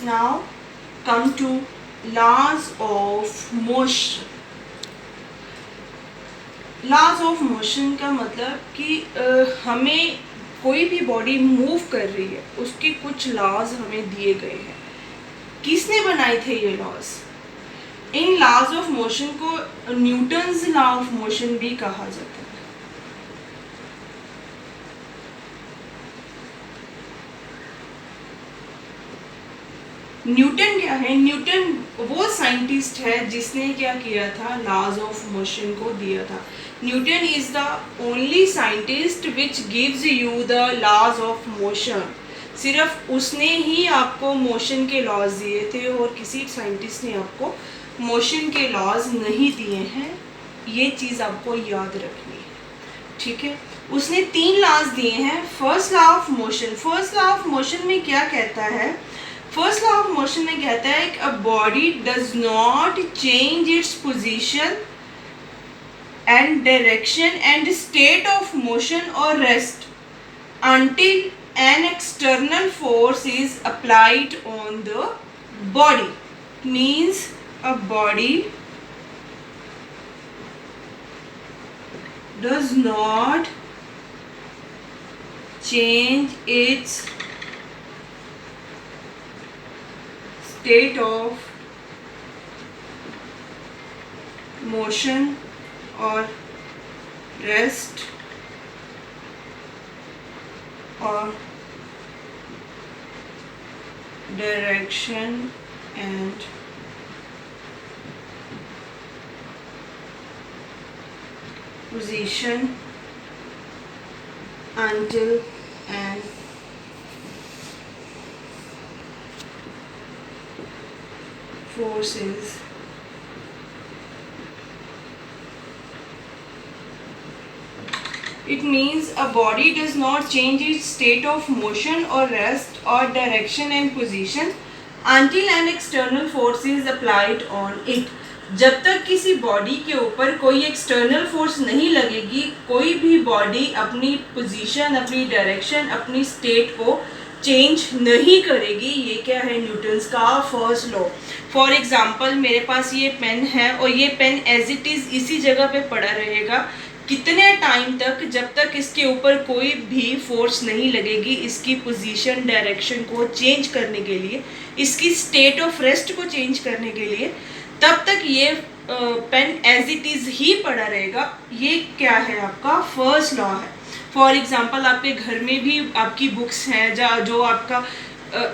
Now come to laws of motion. Laws of motion का मतलब कि हमें कोई भी बॉडी मूव कर रही है उसके कुछ लॉज हमें दिए गए हैं. किसने बनाए थे ये लॉज? इन लॉज ऑफ मोशन को न्यूटन्स लॉ ऑफ मोशन भी कहा जाता है. न्यूटन क्या है? न्यूटन वो साइंटिस्ट है जिसने क्या किया था, लॉज ऑफ मोशन को दिया था. Newton is the only scientist which gives you the laws of motion. सिर्फ उसने ही आपको मोशन के लॉज दिए थे और किसी साइंटिस्ट ने आपको मोशन के लॉज नहीं दिए हैं. ये चीज़ आपको याद रखनी है, ठीक है. उसने 3 लॉज दिए हैं. First law of motion. First law of motion में क्या कहता है? फर्स्ट लॉ ऑफ मोशन में कहता है कि a body does not change its position and direction and state of motion और rest until an external force is applied on the body. Means a body does not change its state of motion or rest or direction and position until an force is It means a body does not change its state of motion or rest or direction and position until an external force is applied on it. जब तक किसी body के ऊपर कोई external force नहीं लगेगी, कोई भी बॉडी अपनी पोजीशन, अपनी डायरेक्शन, अपनी स्टेट को चेंज नहीं करेगी. ये क्या है? न्यूटन्स का फर्स्ट लॉ. फॉर एग्जांपल मेरे पास ये पेन है और ये पेन एज इट इज़ इसी जगह पे पड़ा रहेगा. कितने टाइम तक? जब तक इसके ऊपर कोई भी फोर्स नहीं लगेगी इसकी पोजीशन, डायरेक्शन को चेंज करने के लिए, इसकी स्टेट ऑफ रेस्ट को चेंज करने के लिए, तब तक ये पेन एज इट इज़ ही पड़ा रहेगा. ये क्या है? आपका फर्स्ट लॉ है. फॉर एग्जांपल आपके घर में भी आपकी बुक्स हैं जो आपका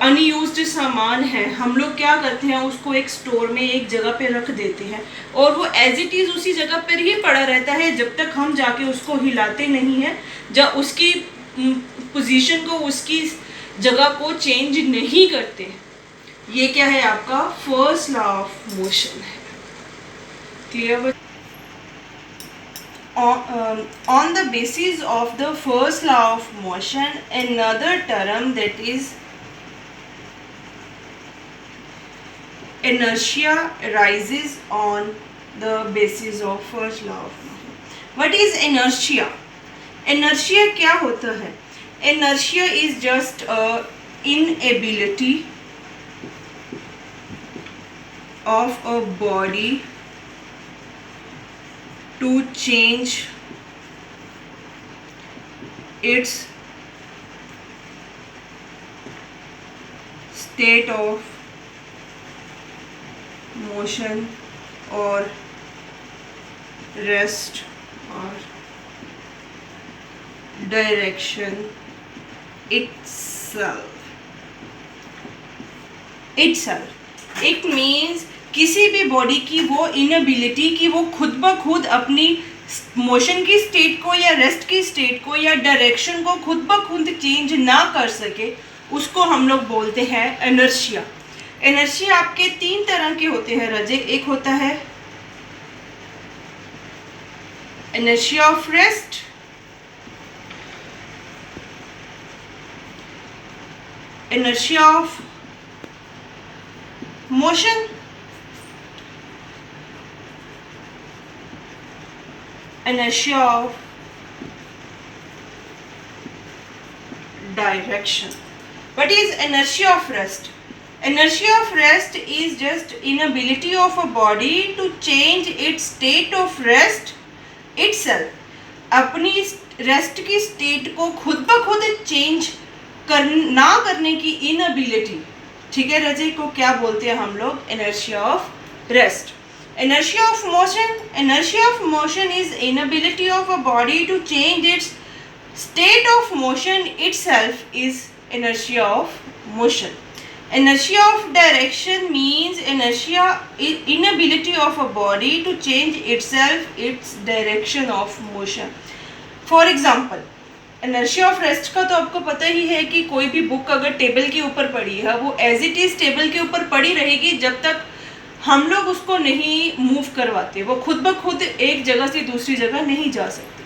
अनयूज्ड सामान है, हम लोग क्या करते हैं, उसको एक स्टोर में एक जगह पे रख देते हैं और वो एज इट इज़ उसी जगह पर ही पड़ा रहता है जब तक हम जाके उसको हिलाते नहीं हैं, जब उसकी पोजीशन को, उसकी जगह को चेंज नहीं करते. ये क्या है? आपका फर्स्ट लॉ ऑफ मोशन है. Clear? On the basis of the first law of motion, another term that is inertia arises on the basis of first law of motion. What is inertia? Inertia क्या होता है? Inertia is just a inability of a body to change its state of motion or rest or direction itself. It means किसी भी body की वो inability कि वो खुद ब खुद अपनी मोशन की स्टेट को या रेस्ट की स्टेट को या डायरेक्शन को खुद ब खुद चेंज ना कर सके, उसको हम लोग बोलते हैं इनर्शिया. इनर्शिया आपके 3 तरह के होते हैं रजे. एक होता है inertia of rest, inertia of motion, inertia of direction. What is inertia of rest? Inertia of rest is just inability of a body to change its state of rest itself. अपनी rest की state को खुद ब खुद change ना करने की inability, ठीक है रजे, को क्या बोलते हैं हम लोग? Inertia of rest. Inertia of motion. Inertia of motion is inability of a body to change its state of motion itself is inertia of motion. Inertia of direction means inability of a body to change itself its direction of motion. For example, inertia of rest का तो आपको पता ही है कि कोई भी book अगर table के ऊपर पड़ी है वो एज इट इज टेबल के ऊपर पड़ी रहेगी जब तक हम लोग उसको नहीं मूव करवाते, वो खुद ब खुद एक जगह से दूसरी जगह नहीं जा सकती.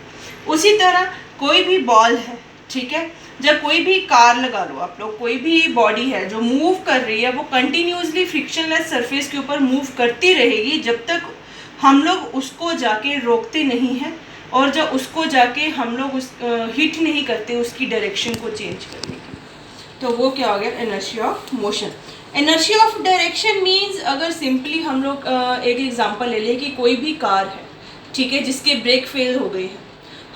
उसी तरह कोई भी बॉल है, ठीक है, जब कोई भी कार लगा लो आप लोग, कोई भी बॉडी है जो मूव कर रही है वो कंटिन्यूसली फ्रिक्शनलेस सरफेस के ऊपर मूव करती रहेगी जब तक हम लोग उसको जाके रोकते नहीं हैं और जब उसको जाके हम लोग हिट नहीं करते उसकी डायरेक्शन को चेंज करने की. तो वो क्या हो गया? Inertia of motion. Inertia of direction means, अगर सिंपली हम लोग एक एग्जांपल ले लें कि कोई भी कार है, ठीक है, जिसके ब्रेक फेल हो गए हैं,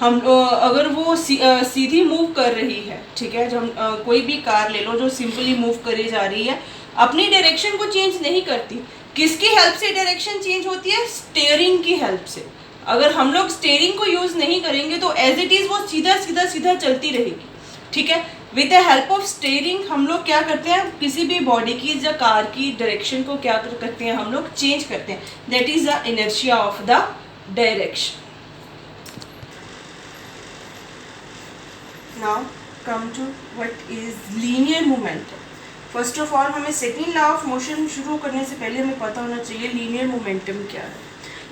हम अगर वो सीधी मूव कर रही है, ठीक है, जब कोई भी कार ले लो जो सिंपली मूव करी जा रही है, अपनी डायरेक्शन को चेंज नहीं करती. किसकी हेल्प से डायरेक्शन चेंज होती है? स्टीयरिंग की हेल्प से. अगर हम लोग स्टीयरिंग को यूज़ नहीं करेंगे तो एज इट इज़ वो सीधा सीधा सीधा चलती रहेगी, ठीक है. With the help of steering हम लोग क्या करते हैं? किसी भी बॉडी की या कार की डायरेक्शन को क्या करते हैं? हम लोग चेंज करते हैं. That is the inertia of the direction. Now come to what is linear momentum. First of all हमें सेकेंड लॉ ऑफ मोशन शुरू करने से पहले हमें पता होना चाहिए लीनियर मोमेंटम क्या है.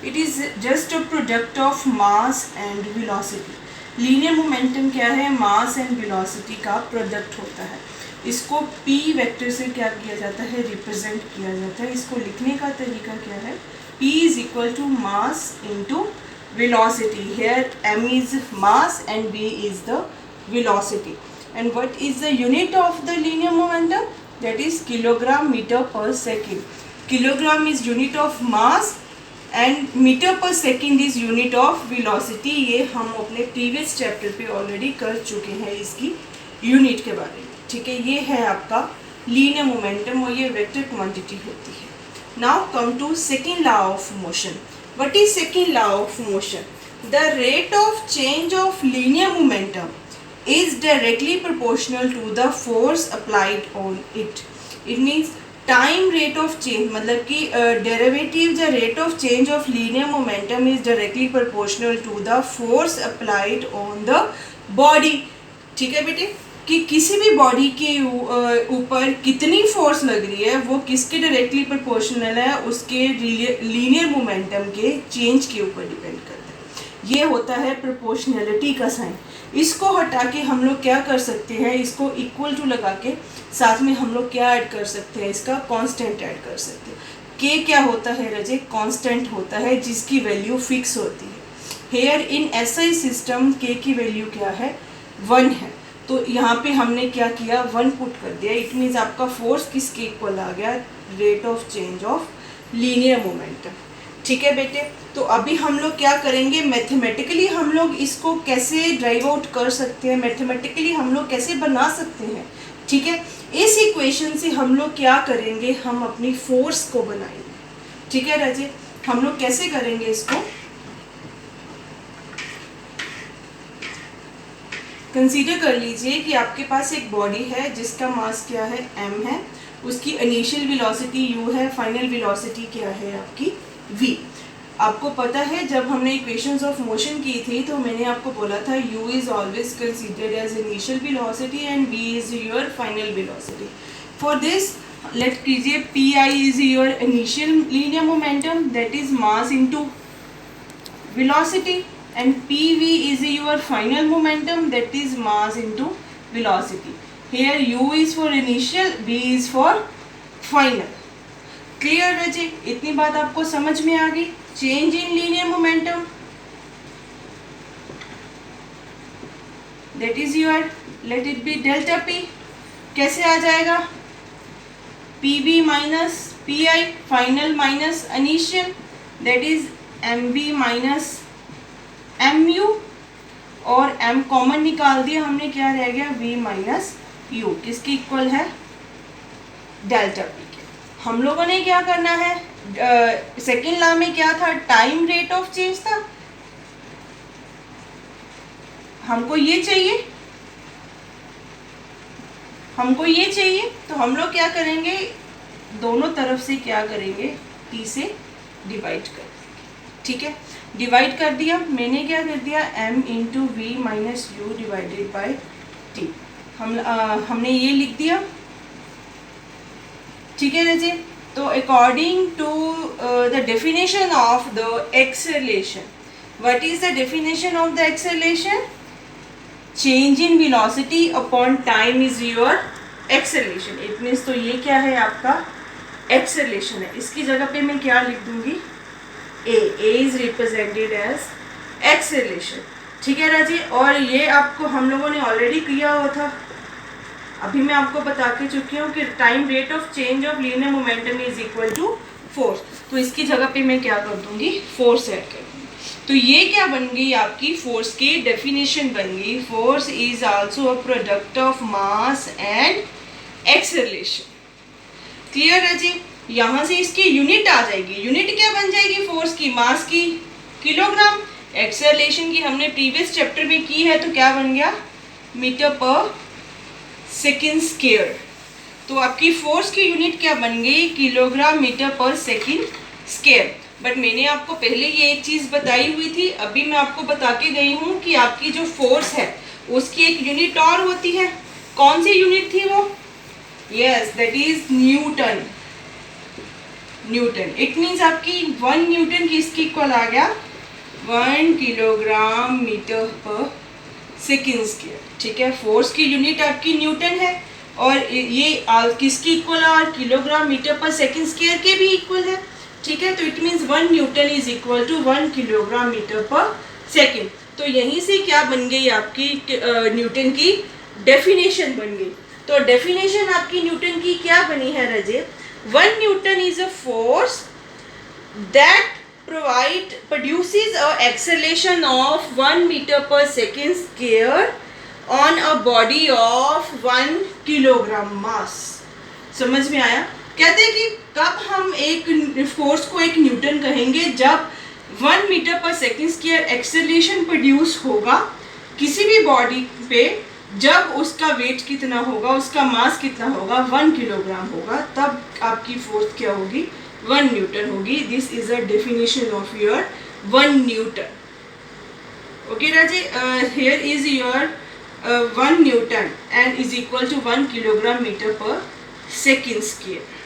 It is just a product of mass and velocity. Linear momentum क्या है? मास एंड वेलोसिटी का प्रोडक्ट होता है. इसको p वेक्टर से क्या किया जाता है? रिप्रेजेंट किया जाता है. इसको लिखने का तरीका क्या है? p is equal to mass into velocity. Here m is mass and v is the velocity. And what is the unit of the linear momentum? That is kilogram metre per second. Kilogram is unit of mass and metre per second is unit of velocity. ये हम अपने previous chapter पे already कर चुके हैं इसकी unit के बारे में, ठीक है. ये है आपका लीनियर मोमेंटम और ये वेक्टर क्वांटिटी होती है. Now come to second law of motion. What is second law of motion? The rate of change of linear momentum is directly proportional to the force applied on it. It means time rate of change, मतलब कि derivative the rate of change of linear momentum is directly proportional to the force applied on the body. ठीक है बेटे, कि किसी भी body के ऊपर कितनी फोर्स लग रही है वो किसके डायरेक्टली प्रोपोर्शनल है? उसके लीनियर मोमेंटम के चेंज के ऊपर डिपेंड करता है. ये होता है प्रोपोर्शनैलिटी का साइन. इसको हटा के हम लोग क्या कर सकते हैं? इसको इक्वल टू लगा के साथ में हम लोग क्या ऐड कर सकते हैं? इसका कांस्टेंट ऐड कर सकते हैं. के क्या होता है रजे? कांस्टेंट होता है जिसकी वैल्यू फिक्स होती है. हेयर इन एसआई सिस्टम के की वैल्यू क्या है? 1 है. तो यहाँ पे हमने क्या किया? 1 पुट कर दिया. इट मीन्स आपका फोर्स किसके इक्वल आ गया? Rate of change of linear momentum. ठीक है बेटे, तो अभी हम लोग क्या करेंगे? मैथमेटिकली हम लोग इसको कैसे ड्राइव आउट कर सकते हैं, मैथमेटिकली हम लोग कैसे बना सकते हैं. ठीक है, इस इक्वेशन से हम लोग क्या करेंगे? हम अपनी फोर्स को बनाएंगे. ठीक है राजे, हम लोग कैसे करेंगे इसको? कंसीडर कर लीजिए कि आपके पास एक बॉडी है जिसका मास क्या है? m है. उसकी इनिशियल वेलोसिटी u है, फाइनल वेलोसिटी क्या है आपकी? v. आपको पता है जब हमने इक्वेशंस ऑफ मोशन की थी तो मैंने आपको बोला था u is always considered as initial velocity and v is your final velocity. For this let कीजिए pi is your initial linear momentum, that is mass into velocity, and pv is your final momentum, that is mass into velocity. Here u is for initial, v is for final. Clear रजे? इतनी बात आपको समझ में आ गई? Change in linear momentum, that is your, let it be delta p. कैसे आ जाएगा? PV minus PI, final minus initial, that is MV minus MU, और M common निकाल दिया हमने, क्या रह गया V माइनस U, किसकी इक्वल है, डेल्टा P के। हम लोगों ने क्या करना है, सेकेंड लॉ में क्या था, टाइम रेट ऑफ चेंज था, हमको ये चाहिए, हमको ये चाहिए, तो हम लोग क्या करेंगे, दोनों तरफ से क्या करेंगे, T से डिवाइड कर देंगे, ठीक है। डिवाइड कर दिया, मैंने क्या कर दिया, M into V minus U divided by T, हमने ये लिख दिया, ठीक है रजे। तो according to the definition of the acceleration, what is the definition of the acceleration, change in velocity upon time is your acceleration. It means, तो ये क्या है, आपका एक्सेलरेशन है। इसकी जगह पे मैं क्या लिख दूंगी, ए इज रिप्रेजेंटेड एज एक्सेलरेशन, ठीक है राजी। और ये आपको हम लोगों ने ऑलरेडी किया हुआ था, अभी मैं आपको बता के चुकी हूँ कि time rate of change of linear momentum is equal to force, तो इसकी जगह पे मैं क्या कर दूंगी, फोर्स ऐड कर दूंगी। तो ये क्या बन गई, आपकी फोर्स की डेफिनेशन बन गई, force is also a product of mass and acceleration. Clear है जी। यहाँ से इसकी यूनिट आ जाएगी, यूनिट क्या बन जाएगी, फोर्स की, मास की किलोग्राम, एक्सेलरेशन की हमने प्रीवियस चैप्टर में की है, तो क्या बन गया, मीटर पर सेकेंड स्क्वायर। तो आपकी फोर्स की यूनिट क्या बन गई, kilogram metre per second square. But मैंने आपको पहले ये एक चीज़ बताई हुई थी, अभी मैं आपको बता के गई हूँ कि आपकी जो फोर्स है उसकी एक यूनिट और होती है, कौन सी यूनिट थी वो, yes that is Newton. Newton, it means आपकी 1 न्यूटन किसकी इक्वल आ गया, 1 kilogram metre per second square, ठीक है। फोर्स की यूनिट आपकी न्यूटन है, और ये किसकी इक्वल है, और kilogram metre per second square के भी इक्वल है, ठीक है। तो it means 1 newton is equal to 1 kilogram metre per second. तो यहीं से क्या बन गई, आपकी न्यूटन की डेफिनेशन बन गई। तो डेफिनेशन आपकी न्यूटन की क्या बनी है रजे, 1 newton is a force that produces a acceleration of 1 meter per second square on a body of 1 kilogram mass। समझ में आया। कहते हैं कि कब हम एक फोर्स को एक न्यूटन कहेंगे, जब 1 metre per second square acceleration produce होगा किसी भी बॉडी पे, जब उसका वेट कितना होगा, उसका मास कितना होगा, 1 किलोग्राम होगा, तब आपकी फोर्स क्या होगी, 1 न्यूटन होगी। This is a definition of your 1 newton. Okay Raje, here is your 1 newton and is equal to 1 kilogram metre per second square.